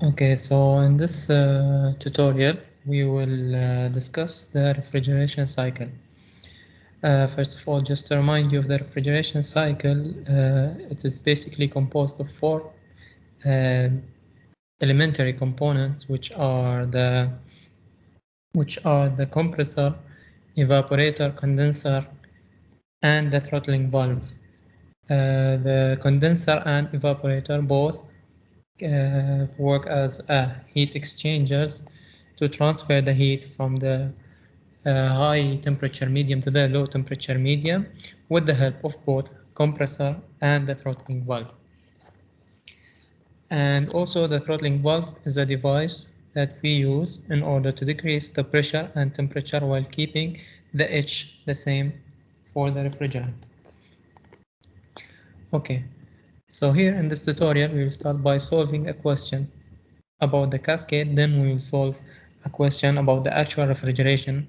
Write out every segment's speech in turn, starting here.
Okay, so in this tutorial, we will discuss the refrigeration cycle. First of all, just to remind you of the refrigeration cycle, it is basically composed of four uh, elementary components, which are the compressor, evaporator, condenser, and the throttling valve. The condenser and evaporator both work as heat exchangers to transfer the heat from the high temperature medium to the low temperature medium with the help of both compressor and the throttling valve. And also the throttling valve is a device that we use in order to decrease the pressure and temperature while keeping the H the same for the refrigerant. Okay, so here in this tutorial we will start by solving a question about the cascade, then we will solve a question about the actual refrigeration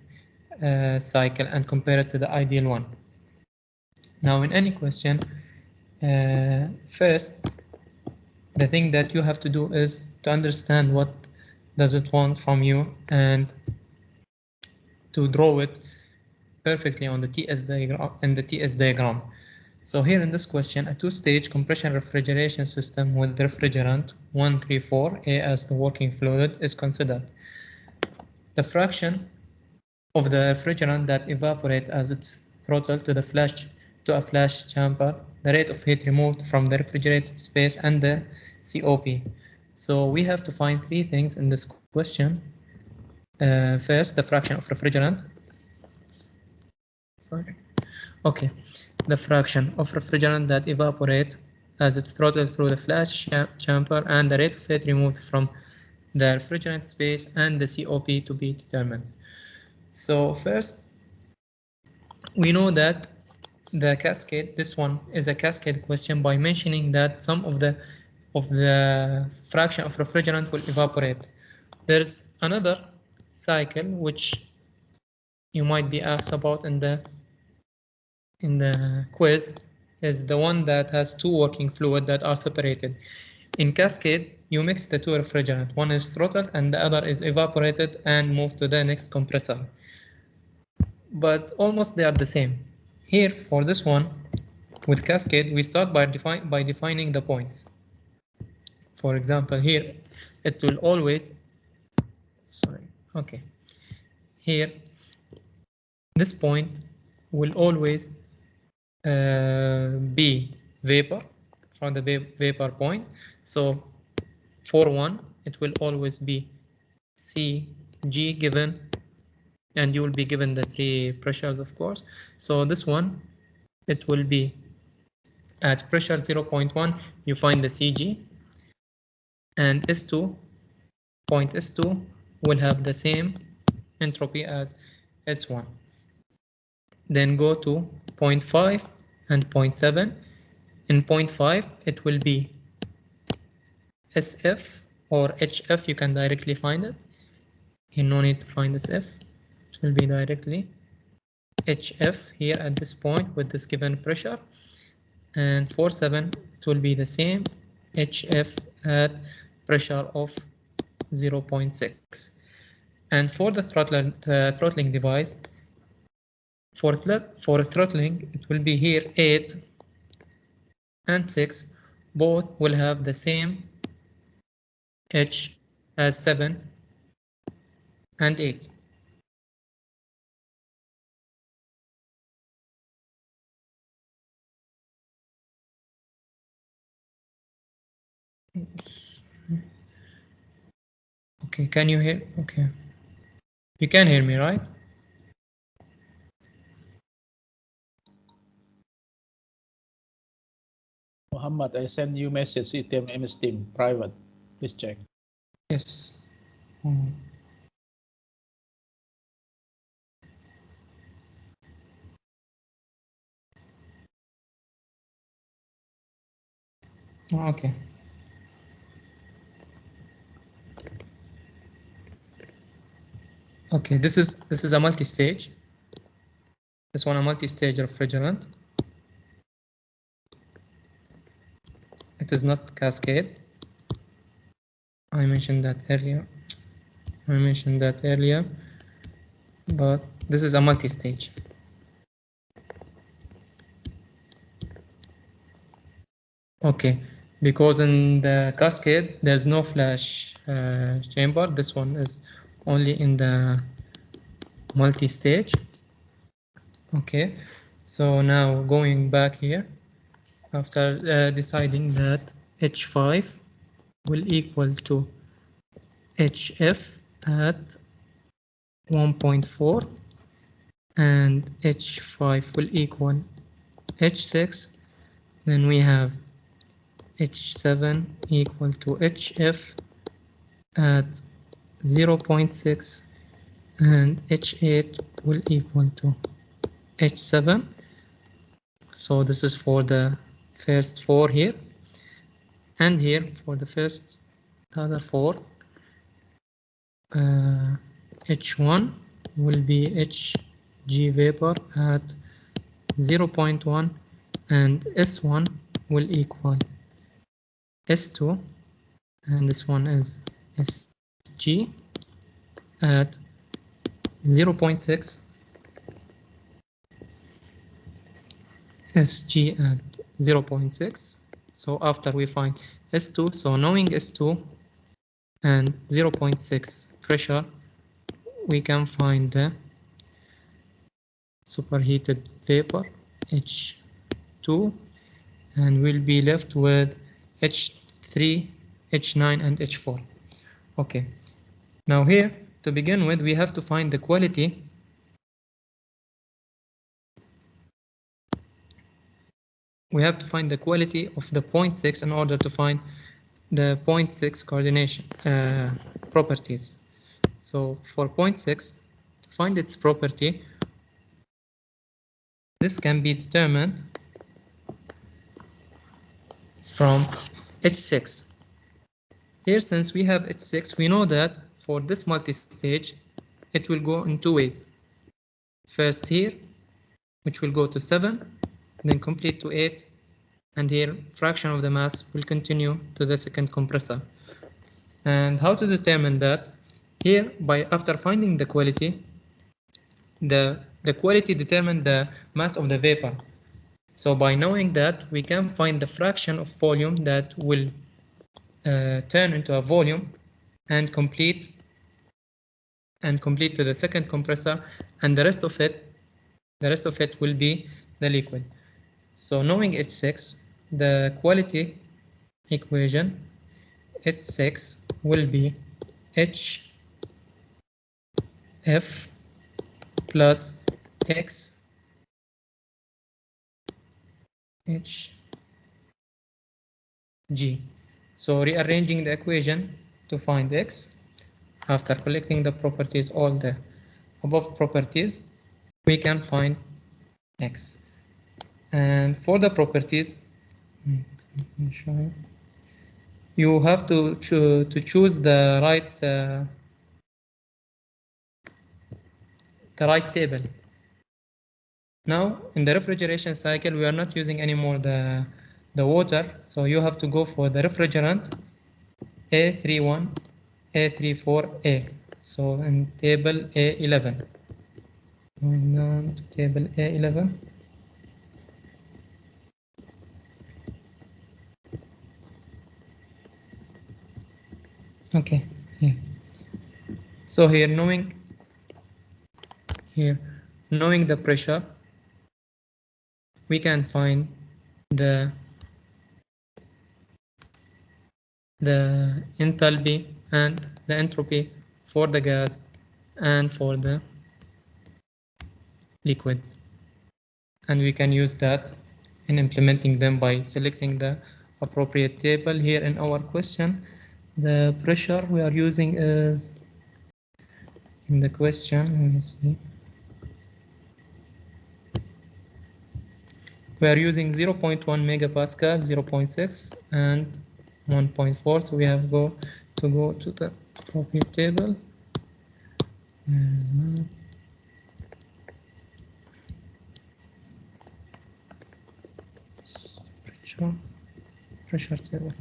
cycle and compare it to the ideal one. Now in any question, first the thing that you have to do is to understand what does it want from you and to draw it perfectly on the TS diagram. So here in this question, a two-stage compression refrigeration system with refrigerant 134A as the working fluid is considered. The fraction of the refrigerant that evaporate as it's throttled to a flash chamber, the rate of heat removed from the refrigerated space, and the COP. So we have to find three things in this question. First, the fraction of refrigerant. Sorry. Okay, the fraction of refrigerant that evaporate as it's throttled through the flash chamber, and the rate of heat removed from the refrigerant space, and the COP to be determined. So first, we know that the cascade, this one is a cascade question by mentioning that some of the fraction of refrigerant will evaporate. There's another cycle which you might be asked about in the quiz, is the one that has two working fluid that are separated. In cascade, you mix the two refrigerant. One is throttled and the other is evaporated and moved to the next compressor. But almost they are the same. Here, for this one, with cascade, we start by defining the points. For example, here, it will always, here, this point will always be vapor from the vapor point. So for one, it will always be Cg given, and you will be given the three pressures, of course. So this one, it will be at pressure 0.1, you find the Cg, and S2, point S2 will have the same entropy as S1. Then go to 0.5 and 0.7. In 0.5, it will be SF or HF, you can directly find it. You no need to find SF. It will be directly HF here at this point with this given pressure. And for 7, it will be the same HF at pressure of 0.6. And for the throttling device, for throttling, it will be here 8 and 6. Both will have the same H as 7 and 8. Okay, can you hear? Okay, you can hear me, right? Mohamad, I send you message in MS Team private. Please check. Yes. Okay. Okay, this is a multi-stage. This one a multi-stage refrigerant. It is not cascade. I mentioned that earlier. But this is a multi-stage. Okay, because in the cascade there's no flash chamber. This one is only in the multi-stage. Okay, so now going back here, after deciding that H5 will equal to HF at 1.4 and H5 will equal H6, then we have H7 equal to HF at 0.6 and H8 will equal to H7. So this is for the first four here, and here for the other four, H1 will be Hg vapor at 0.1 and S1 will equal S2, and this one is Sg at 0.6, Sg at 0.6. So after we find S2, so knowing S2 and 0.6 pressure, we can find the superheated vapor H2, and we'll be left with H3, H9 and H4. Okay, now here to begin with we have to find the quality . We have to find the quality of the 0.6 in order to find the 0.6 coordination properties. So for 0.6, to find its property, this can be determined from H6. Here, since we have H6, we know that for this multi-stage, it will go in two ways. First here, which will go to 7, then complete to 8, and here fraction of the mass will continue to the second compressor. And how to determine that? Here, after finding the quality, the quality determines the mass of the vapor. So by knowing that, we can find the fraction of volume that will turn into a volume and complete to the second compressor, and the rest of it will be the liquid. So knowing H6, the quality equation H6 will be HF plus X Hg. So rearranging the equation to find X, after collecting the properties, all the above properties, we can find X. And for the properties, you have to choose the right table. Now in the refrigeration cycle, we are not using anymore the water, so you have to go for the refrigerant A31, A34A. So in table A11, going down to table A11. Okay, here. So here knowing the pressure, we can find the enthalpy and the entropy for the gas and for the liquid, and we can use that in implementing them by selecting the appropriate table. Here in our question, the pressure we are using is, in the question, let me see, we are using 0.1 megapascal, 0.6 and 1.4, so we have to go to the appropriate table. Pressure table.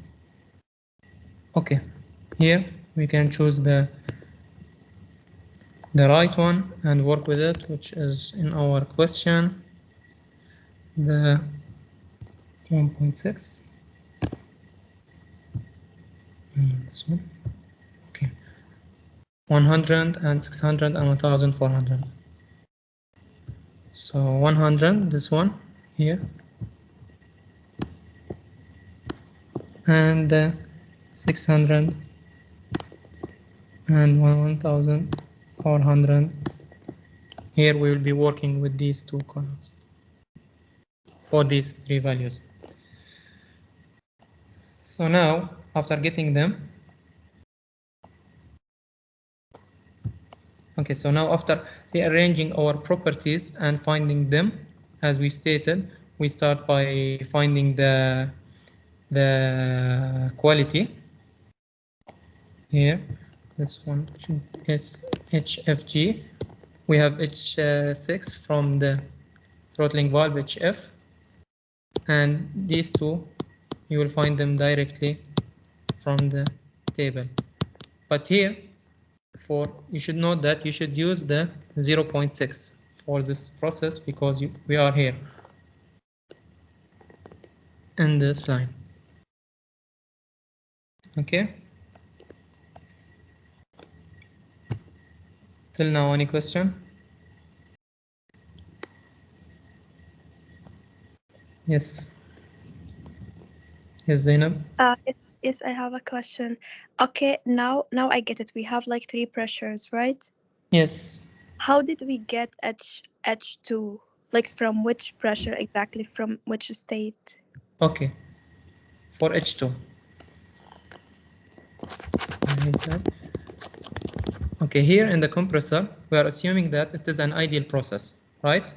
Okay, Here we can choose the right one and work with it, which is in our question the 1.6. This one. Okay. 100 and 600 and 1400. So 100, this one here, and 600 and 1400. Here we will be working with these two columns for these three values. So now, after getting them, okay, so now after rearranging our properties and finding them, as we stated, we start by finding the quality. Here, this one is HFG. We have H6 from the throttling valve HF, and these two you will find them directly from the table. But here, you should note that you should use the 0.6 for this process because we are here in this line. Okay. Till now, any question? Yes. Yes, Zainab. Yes, I have a question. Okay, now I get it. We have like three pressures, right? Yes. How did we get H2? Like from which pressure exactly? From which state? Okay. For H2. Where is that? Okay, here in the compressor, we are assuming that it is an ideal process, right?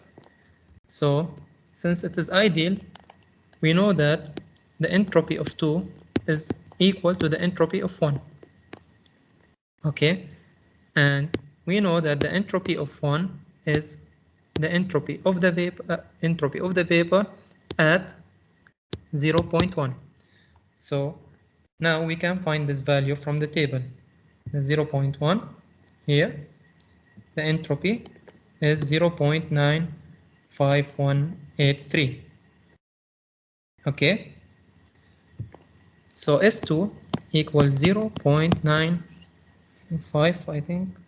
So, since it is ideal, we know that the entropy of 2 is equal to the entropy of 1. Okay, and we know that the entropy of 1 is the entropy of the vapor at 0.1. So now we can find this value from the table. The 0.1 here, the entropy is 0.95183. Okay, so S2 equals 0.95, I think.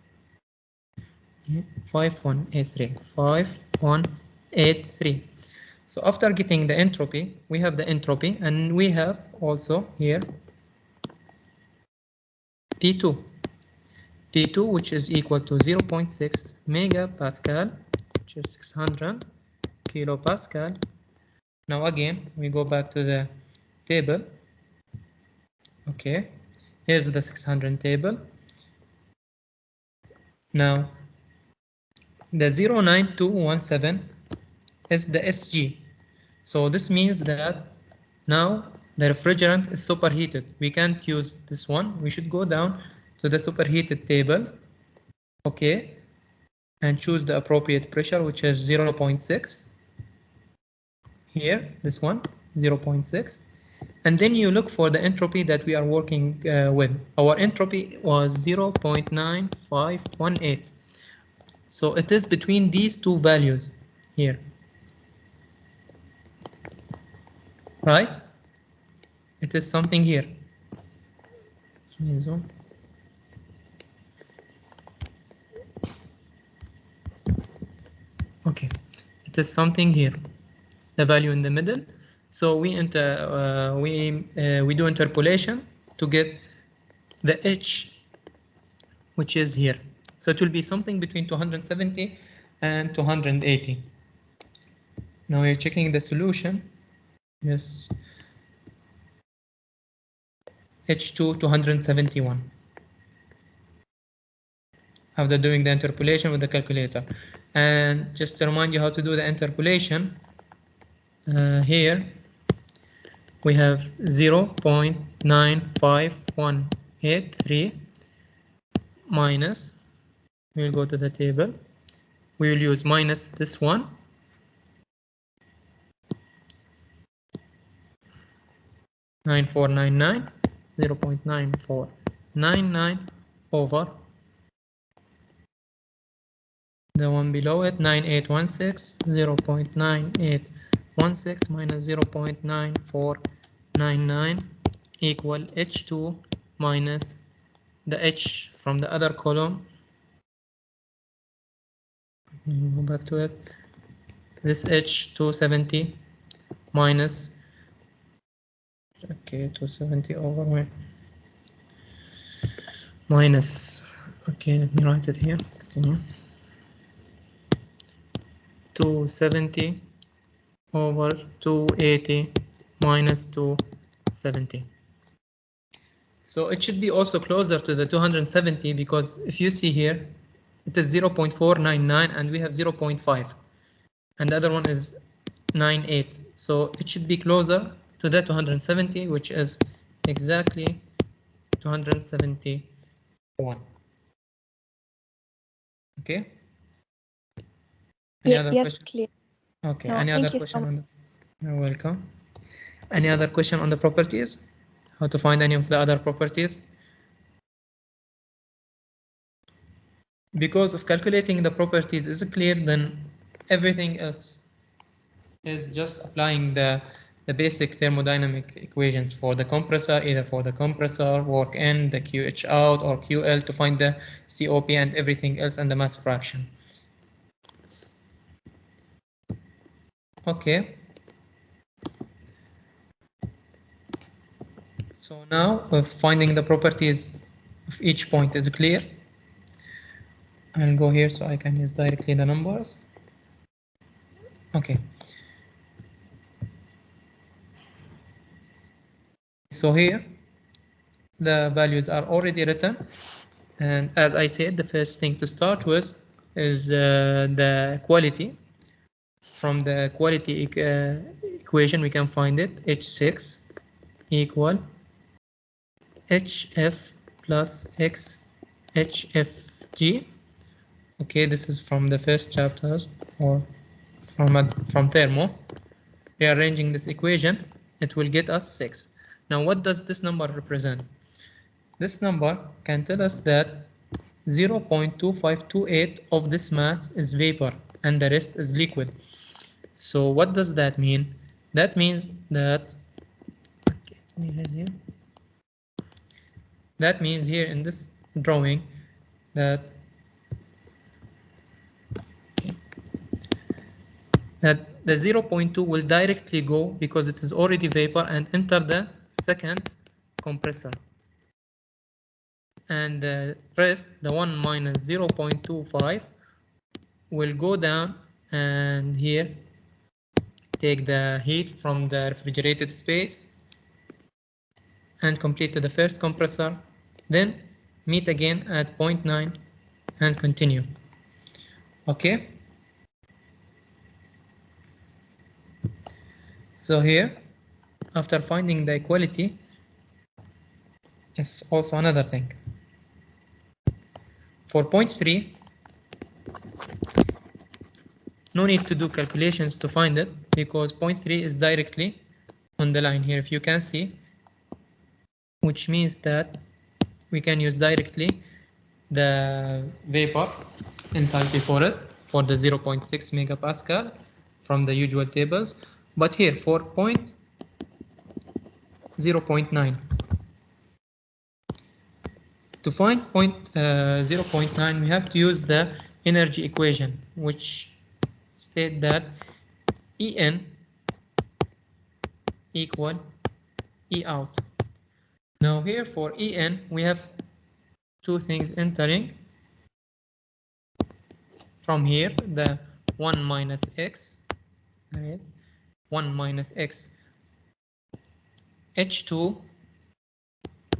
5183. So after getting the entropy, we have the entropy, and we have also here T2. T2, which is equal to 0.6 megapascal, which is 600 kilopascal. Now again, we go back to the table. Okay, here's the 600 table. Now, the 09217 is the SG. So this means that now the refrigerant is superheated. We can't use this one. We should go down to the superheated table. Okay, and choose the appropriate pressure, which is 0.6. Here, this one, 0.6. And then you look for the entropy that we are working with. Our entropy was 0.9518. So it is between these two values here. Right? It is something here. Okay, it is something here. The value in the middle. So we do interpolation to get the H, which is here. So it will be something between 270 and 280. Now we're checking the solution. Yes. H2 271. After doing the interpolation with the calculator. And just to remind you how to do the interpolation, here we have 0.95183 minus, we will go to the table, we will use minus this one, .9499. 99 over the one below it, 9816, 0.9816 minus 0.9499 equal H2 minus the H from the other column. Go back to it. This H270 minus, okay, 270 over where? Minus, okay, let me write it here. Continue. 270 over 280 minus 270. So it should be also closer to the 270 because if you see here, it is 0.499 and we have 0.5 and the other one is 98. So it should be closer to the 270, which is exactly 271. Okay. Any other Yes, question? clear. Okay. No, Any thank other you so question much. on the? You're welcome. Any other question on the properties? How to find any of the other properties? Because of calculating the properties is clear, then everything else is just applying the basic thermodynamic equations for the compressor, either for the compressor work in, the QH out, or QL to find the COP and everything else and the mass fraction. Okay. So now finding the properties of each point is clear. I'll go here so I can use directly the numbers. Okay. So here the values are already written, and as I said, the first thing to start with is the quality. From the quality equation we can find it, H6 equal HF plus X HFG. Okay, this is from the first chapters or from thermo. Rearranging this equation, it will get us 6. Now what does this number represent? This number can tell us that 0.2528 of this mass is vapor and the rest is liquid. So what does that mean? That means that here in this drawing that the 0.2 will directly go because it is already vapor and enter the second compressor. And the rest, the 1 minus 0.25, will go down and here take the heat from the refrigerated space and complete to the first compressor, then meet again at 0.9 and continue. Okay. So here, after finding the equality, is also another thing. For 0.3, no need to do calculations to find it because 0.3 is directly on the line here, if you can see, which means that we can use directly the vapor enthalpy for it for the 0.6 megapascal from the usual tables, but here for 0.9 to find 0.9 we have to use the energy equation, which state that En equal E out. Now here for En we have two things entering from here, the 1 minus x, right? 1 minus x H2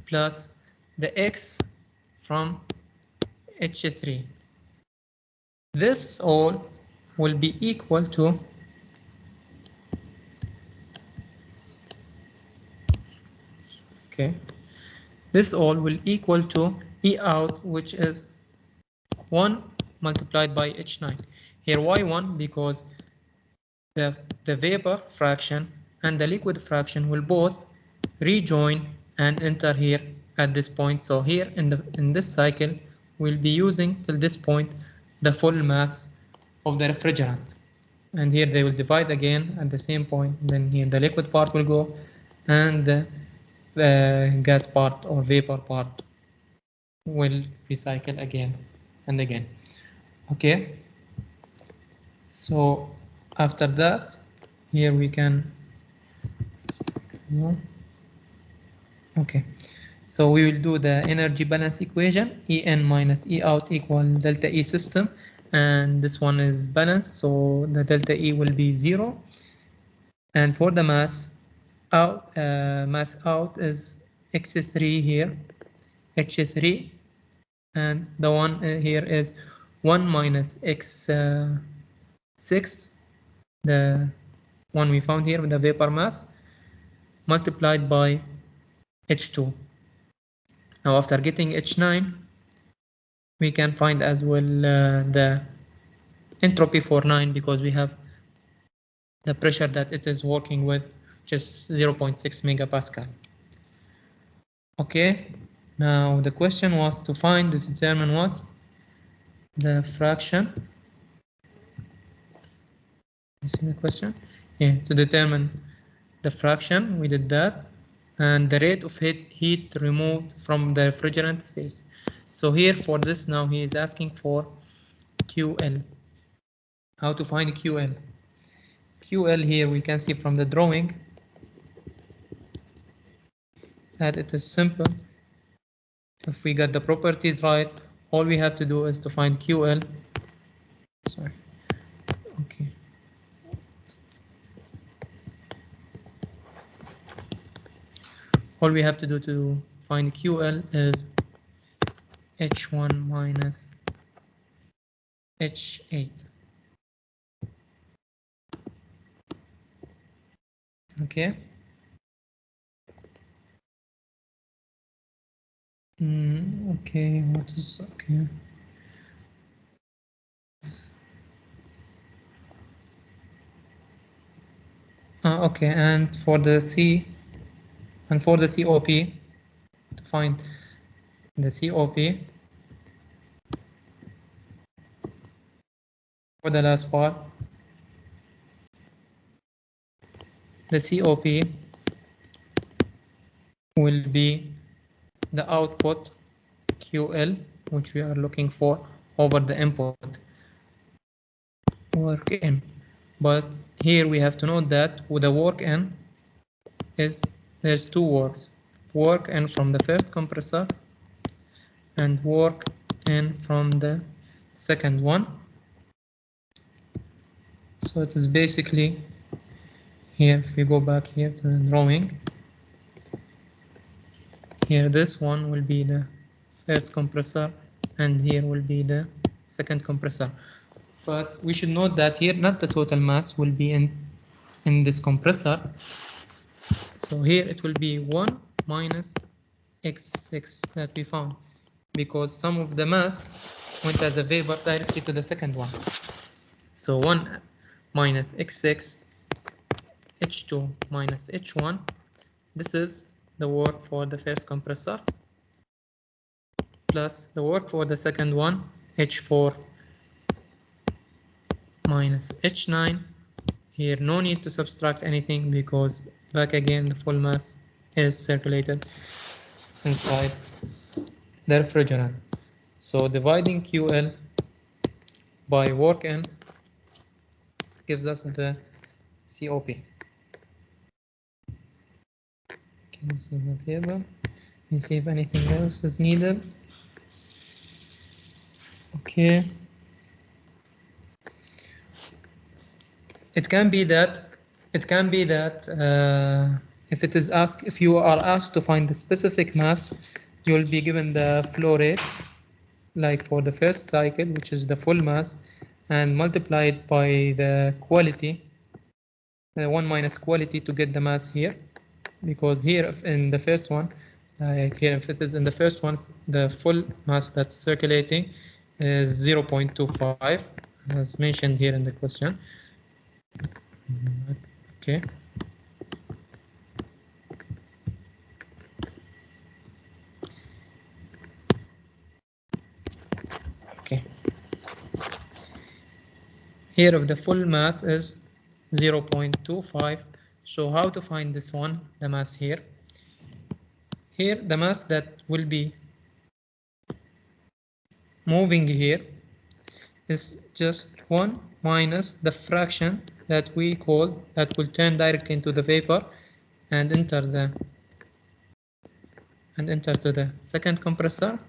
plus the x from H3. This all will be equal to this all will equal to E out, which is 1 multiplied by H9. Here why 1? Because the vapor fraction and the liquid fraction will both rejoin and enter here at this point. So here in this cycle, we'll be using till this point the full mass of the refrigerant. And here they will divide again at the same point. Then here the liquid part will go, and the gas part or vapor part will recycle again and again. Okay. So after that, here we can. Okay. So we will do the energy balance equation, En minus E out equal delta E system, and this one is balanced, so the delta E will be 0. And for the mass out is X3 here, H3, and the one here is 1 minus X6, the one we found here with the vapor mass, multiplied by H2. Now after getting H9, we can find as well the entropy for 9, because we have the pressure that it is working with, just 0.6 megapascal. Okay, now the question was to determine what? The fraction. You see the question? Yeah, to determine the fraction, we did that, and the rate of heat removed from the refrigerant space. So here for this now he is asking for QL. How to find QL? QL here we can see from the drawing that it is simple. If we get the properties right, all we have to do is to find QL. Sorry. Okay. All we have to do to find QL is H1 minus H8. Okay. Okay, what is okay? Okay, and for the COP, to find the COP for the last part, the COP will be the output QL, which we are looking for, over the input work in. But here we have to note that with the work in there's two works in from the first compressor and work in from the second one. So it is basically here, if we go back here to the drawing, here this one will be the first compressor and here will be the second compressor. But we should note that here not the total mass will be in this compressor. So here it will be 1 minus X6 that we found, because some of the mass went as a vapor directly to the second one. So 1 minus X6, H2 minus H1, this is the work for the first compressor, plus the work for the second one, H4 minus H9. Here no need to subtract anything, because back again the full mass is circulated inside the refrigerant. So dividing QL by work in gives us the COP. Okay, this is the table. Let me see if anything else is needed. Okay. It can be that if you are asked to find the specific mass, you'll be given the flow rate, like for the first cycle, which is the full mass, and multiplied by the quality, 1 minus quality, to get the mass here. Because here in the first one, like here, if it is in the first one, the full mass that's circulating is 0.25, as mentioned here in the question. Okay. Here of the full mass is 0.25. So how to find this one, the mass here? Here, the mass that will be moving here is just 1 minus the fraction that we call that will turn directly into the vapor and enter to the second compressor.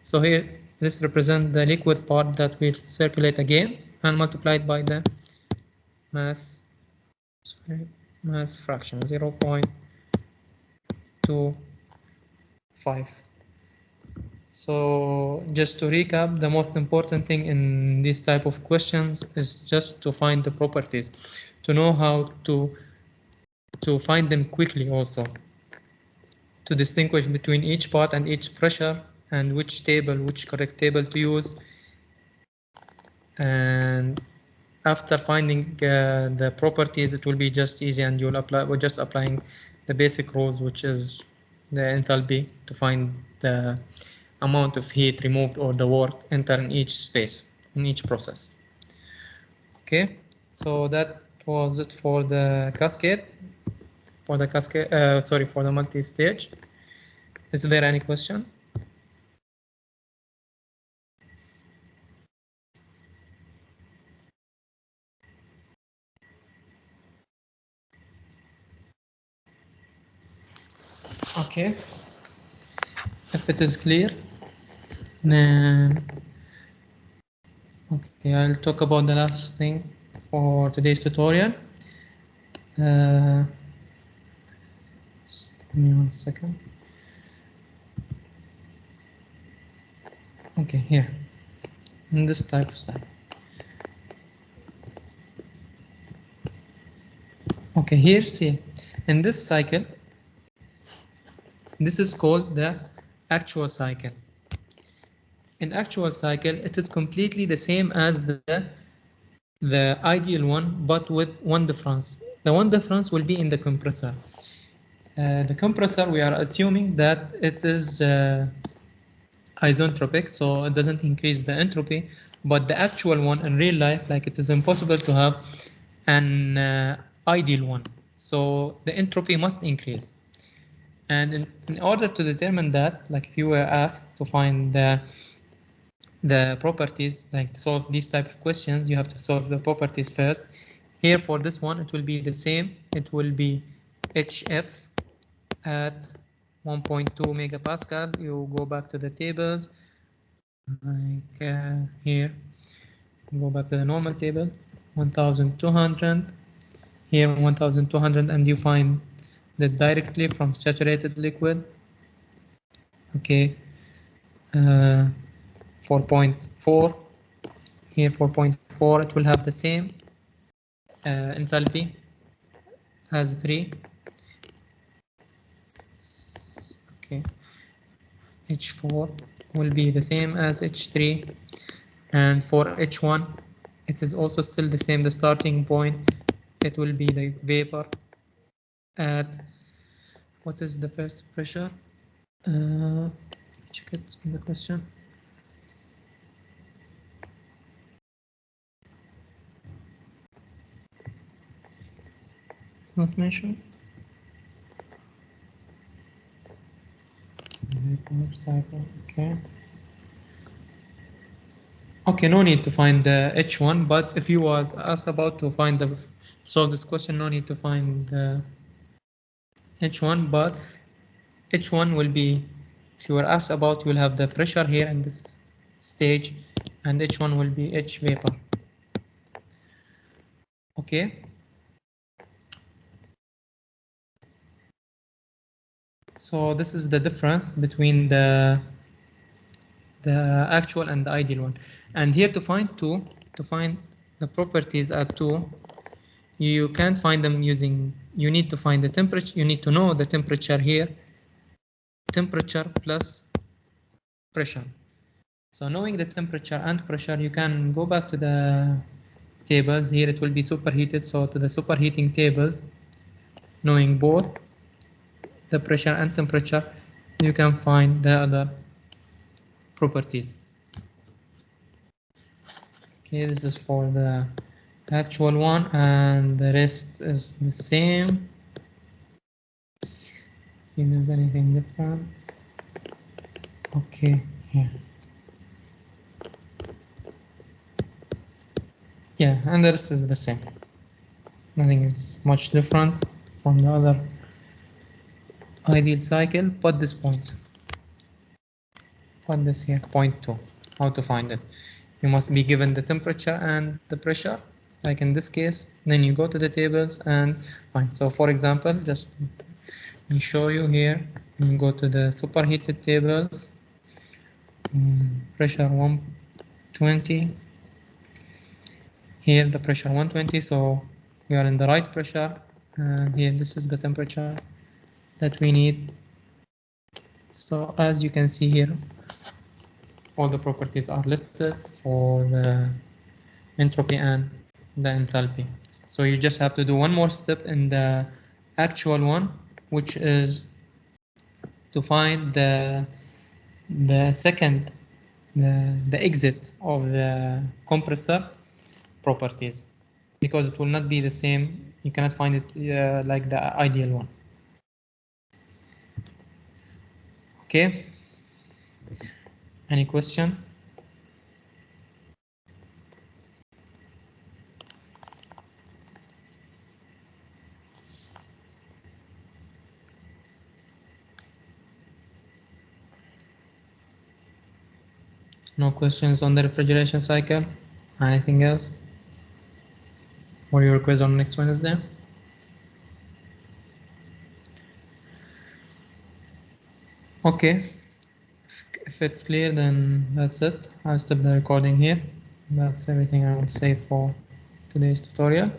So here this represents the liquid part that will circulate again and multiplied by the mass fraction 0.25. So just to recap, the most important thing in this type of questions is just to find the properties, to know how to find them quickly, also to distinguish between each part and each pressure and which correct table to use. And after finding the properties, it will be just easy, and you'll apply. We're just applying the basic rules, which is the enthalpy, to find the amount of heat removed or the work entered in each space, in each process. Okay, so that was it for the cascade. For the multi-stage. Is there any question? Okay. If it is clear, then okay, I'll talk about the last thing for today's tutorial. Give me 1 second. Okay, here in this type of cycle. Okay, here see, in this cycle, this is called the actual cycle. In actual cycle, it is completely the same as the ideal one, but with one difference. The one difference will be in the compressor. The compressor, we are assuming that it is isentropic, so it doesn't increase the entropy, but the actual one in real life, like, it is impossible to have an ideal one, so the entropy must increase. And in order to determine that, like if you were asked to find the properties, like to solve these type of questions, you have to solve the properties first. Here for this one, it will be the same. It will be HF at 1.2 megapascal. You go back to the tables, like here, go back to the normal table, 1200, here 1200, and you find that directly from saturated liquid. Okay, 4.4, here 4.4, it will have the same enthalpy as 3. Okay, H4 will be the same as H3, and for H1 it is also still the same. The starting point, it will be the vapor at, what is the first pressure? Check it in the question. It's not mentioned. Vapor cycle. Okay. Okay, no need to find the H1, but if you was asked about to find the solve this question, no need to find the H1, but H1 will be, if you were asked about, you will have the pressure here in this stage, and H1 will be H vapor. Okay. So this is the difference between the actual and the ideal one. And here to find the properties at 2, you can't find them using, you need to find the temperature, you need to know the temperature here, temperature plus pressure. So knowing the temperature and pressure, you can go back to the tables. Here it will be superheated, so to the superheating tables, knowing both the pressure and temperature, you can find the other properties. Okay, this is for the actual one, and the rest is the same. See if there's anything different. Okay, here. Yeah, and the rest is the same. Nothing is much different from the other ideal cycle, but this point. Put this here, 0.2. How to find it? You must be given the temperature and the pressure, like in this case. Then you go to the tables and find. So for example, just let me show you here. You go to the superheated tables. Pressure 120. Here the pressure 120, so we are in the right pressure. And here this is the temperature that we need. So as you can see here, all the properties are listed for the entropy and the enthalpy. So you just have to do one more step in the actual one, which is to find the second the exit of the compressor properties, because it will not be the same. You cannot find it like the ideal one. Okay, any question? No questions on the refrigeration cycle? Anything else for your quiz on next Wednesday? Okay, if it's clear, then that's it. I'll stop the recording here. That's everything I would say for today's tutorial.